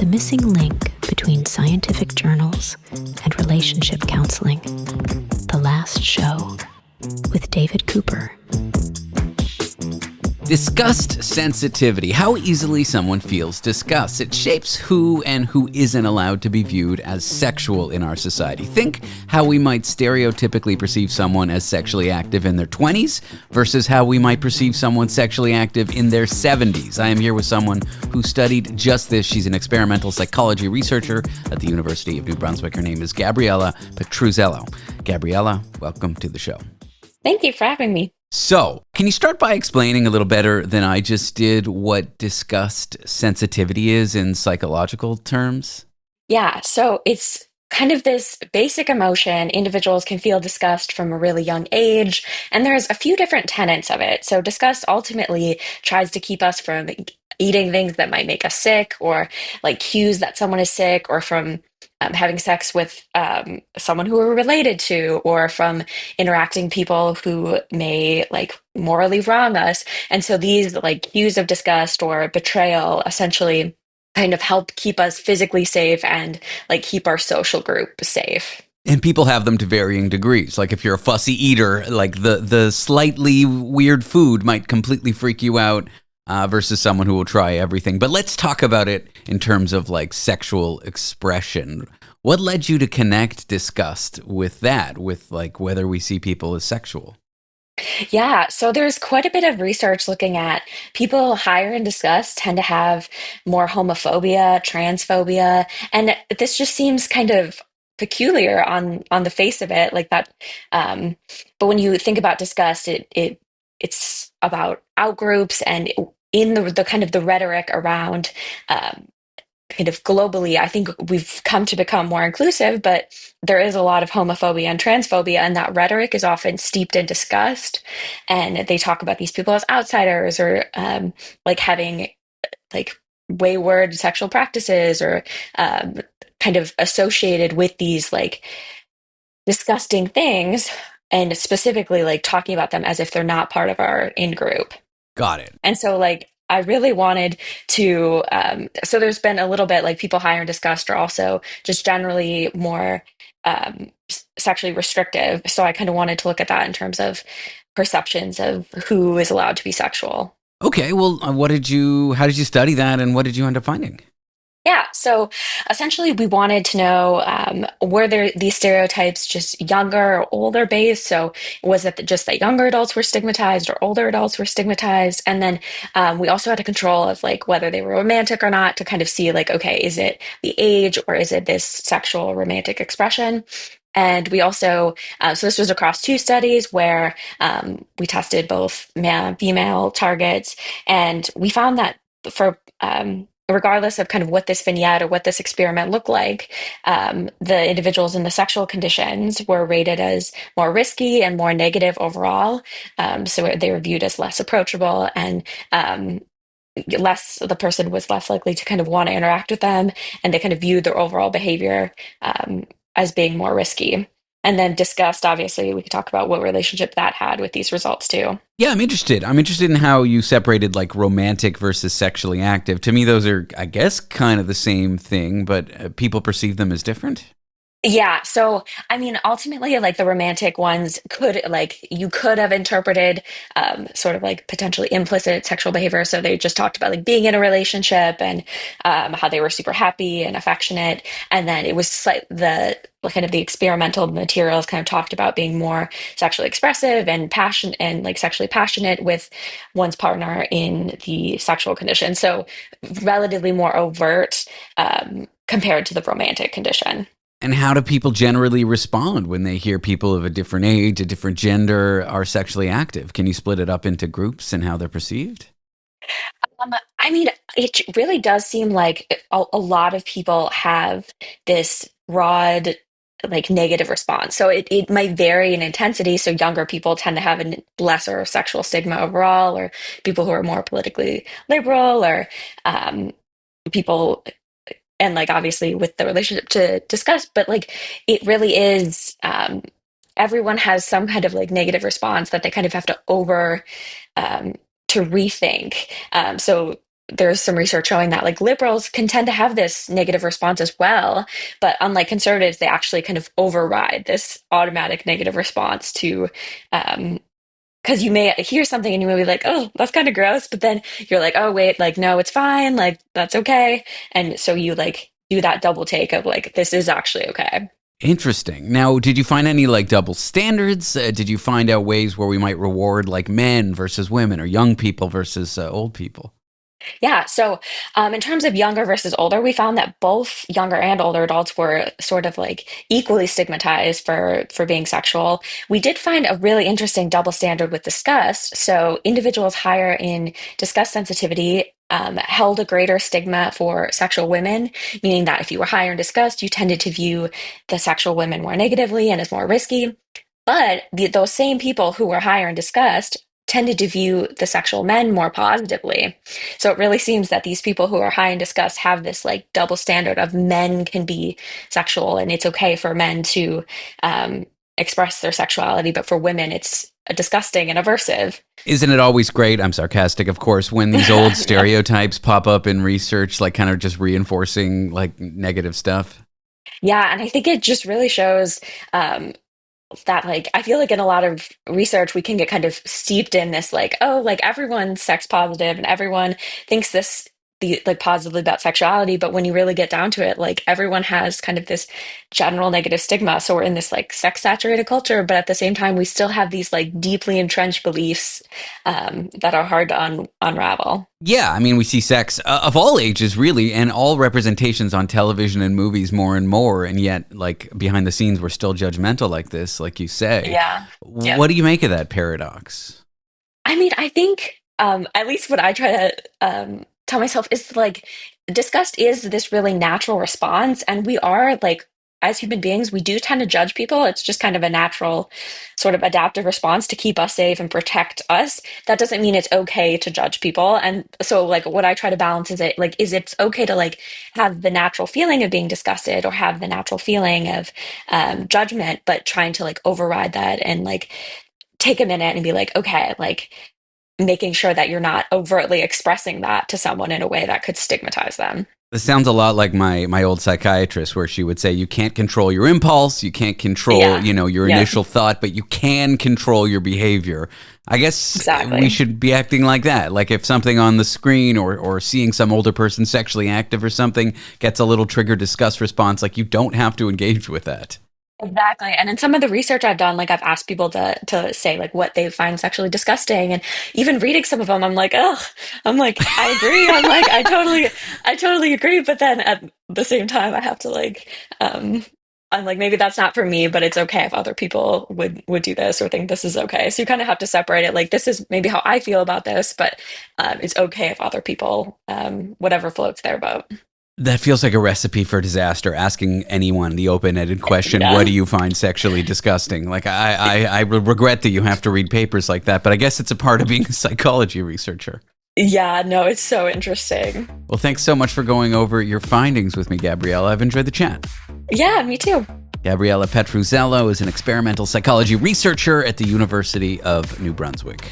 The missing link between scientific journals and relationship counseling. The Last Show with David Cooper. Disgust sensitivity. How easily someone feels disgust. It shapes who and who isn't allowed to be viewed as sexual in our society. Think how we might stereotypically perceive someone as sexually active in their 20s versus how we might perceive someone sexually active in their 70s. I am here with someone who studied just this. She's an experimental psychology researcher at the University of New Brunswick. Her name is Gabriella Petruzzello. Gabriella, welcome to the show. Thank you for having me. So, can you start by explaining a little better than I just did what disgust sensitivity is in psychological terms? Yeah, so it's kind of this basic emotion. Individuals can feel disgust from a really young age, and there's a few different tenets of it. So disgust ultimately tries to keep us from eating things that might make us sick, or like cues that someone is sick, or from having sex with someone who we're related to, or from interacting people who may like morally wrong us. And so these like cues of disgust or betrayal essentially kind of help keep us physically safe and like keep our social group safe. And people have them to varying degrees. Like if you're a fussy eater, like the slightly weird food might completely freak you out versus someone who will try everything. But let's talk about it in terms of like sexual expression. What led you to connect disgust with that, with like whether we see people as sexual? Yeah, so there's quite a bit of research looking at people higher in disgust tend to have more homophobia, transphobia, and this just seems kind of peculiar on the face of it, like that. Um, but when you think about disgust, it's about outgroups and in the kind of the rhetoric around um, kind of globally, I think we've come to become more inclusive, but there is a lot of homophobia and transphobia, and that rhetoric is often steeped in disgust. And they talk about these people as outsiders or like having like wayward sexual practices or um, kind of associated with these like disgusting things. And specifically, like talking about them as if they're not part of our in group. Got it. And so, like, I really wanted to. So, there's been a little bit like people higher in disgust are also just generally more sexually restrictive. So, I kind of wanted to look at that in terms of perceptions of who is allowed to be sexual. Okay, well, how did you study that and what did you end up finding? Yeah, so essentially, we wanted to know were there these stereotypes just younger or older based? So, was it just that younger adults were stigmatized or older adults were stigmatized? And then we also had a control of like whether they were romantic or not to kind of see like, okay, is it the age or is it this sexual romantic expression? And we also, so this was across two studies where we tested both male and female targets, and we found that for regardless of kind of what this vignette or what this experiment looked like, the individuals in the sexual conditions were rated as more risky and more negative overall. So they were viewed as less approachable and the person was less likely to kind of want to interact with them. And they kind of viewed their overall behavior as being more risky. And then disgust, obviously, we could talk about what relationship that had with these results too. Yeah, I'm interested. I'm interested in how you separated like romantic versus sexually active. To me, those are, I guess, kind of the same thing, but people perceive them as different. Yeah, so I mean, ultimately, like the romantic ones could, like, you could have interpreted sort of like potentially implicit sexual behavior. So they just talked about like being in a relationship and how they were super happy and affectionate. And then it was like the kind of the experimental materials kind of talked about being more sexually expressive and passionate and like sexually passionate with one's partner in the sexual condition. So relatively more overt compared to the romantic condition. And how do people generally respond when they hear people of a different age, a different gender are sexually active? Can you split it up into groups and how they're perceived? I mean, it really does seem like a lot of people have this broad, like negative response. So it might vary in intensity. So younger people tend to have a lesser sexual stigma overall, or people who are more politically liberal, or people, and like obviously with the relationship to discuss, but like it really is. Everyone has some kind of like negative response that they kind of have to over um, to rethink. So there's some research showing that like liberals can tend to have this negative response as well, but unlike conservatives, they actually kind of override this automatic negative response to um, because you may hear something and you may be like, oh, that's kind of gross, but then you're like, oh wait, like no, it's fine, like that's okay, and so you like do that double take of like this is actually okay. Interesting. Now, did you find any like double standards? Did you find out ways where we might reward like men versus women or young people versus old people? Yeah. So, in terms of younger versus older, we found that both younger and older adults were sort of like equally stigmatized for being sexual. We did find a really interesting double standard with disgust. So, individuals higher in disgust sensitivity held a greater stigma for sexual women, meaning that if you were higher in disgust, you tended to view the sexual women more negatively and as more risky. But those same people who were higher in disgust tended to view the sexual men more positively. So it really seems that these people who are high in disgust have this like double standard of men can be sexual and it's okay for men to express their sexuality, but for women it's disgusting and aversive. Isn't it always great? I'm sarcastic, of course, when these old Yeah. stereotypes pop up in research, like kind of just reinforcing like negative stuff. Yeah, and I think it just really shows um, that like I feel like in a lot of research we can get kind of steeped in this like oh like everyone's sex positive and everyone thinks this like positively about sexuality, but when you really get down to it like everyone has kind of this general negative stigma, so we're in this like sex saturated culture, but at the same time we still have these like deeply entrenched beliefs that are hard to unravel. Yeah, I mean, we see sex of all ages, really, and all representations on television and movies more and more, and yet, like, behind the scenes, we're still judgmental like this, like you say. Yeah. Yeah. What do you make of that paradox? I mean, I think at least what I try to tell myself is like disgust is this really natural response, and we are like as human beings, we do tend to judge people. It's just kind of a natural sort of adaptive response to keep us safe and protect us. That doesn't mean it's okay to judge people. And so like what I try to balance is it like is it's okay to like have the natural feeling of being disgusted or have the natural feeling of judgment, but trying to like override that and like take a minute and be like, okay, like making sure that you're not overtly expressing that to someone in a way that could stigmatize them. This sounds a lot like my old psychiatrist, where she would say, you can't control your impulse, you can't control, Yeah. your Yeah. initial thought, but you can control your behavior. I guess we Exactly. should be acting like that. Like if something on the screen or seeing some older person sexually active or something gets a little trigger disgust response, like you don't have to engage with that. Exactly. And in some of the research I've done, like I've asked people to say like what they find sexually disgusting. And even reading some of them, I'm like, oh, I'm like, I agree. I'm like, I totally agree. But then at the same time, I have to like, I'm like, maybe that's not for me, but it's okay if other people would do this or think this is okay. So you kind of have to separate it. Like, this is maybe how I feel about this, but it's okay if other people, whatever floats their boat. That feels like a recipe for disaster, asking anyone the open-ended question, what Yeah. do you find sexually disgusting? Like, I regret that you have to read papers like that, but I guess it's a part of being a psychology researcher. Yeah, no, it's so interesting. Well, thanks so much for going over your findings with me, Gabriella. I've enjoyed the chat. Yeah, me too. Gabriella Petruzzello is an experimental psychology researcher at the University of New Brunswick.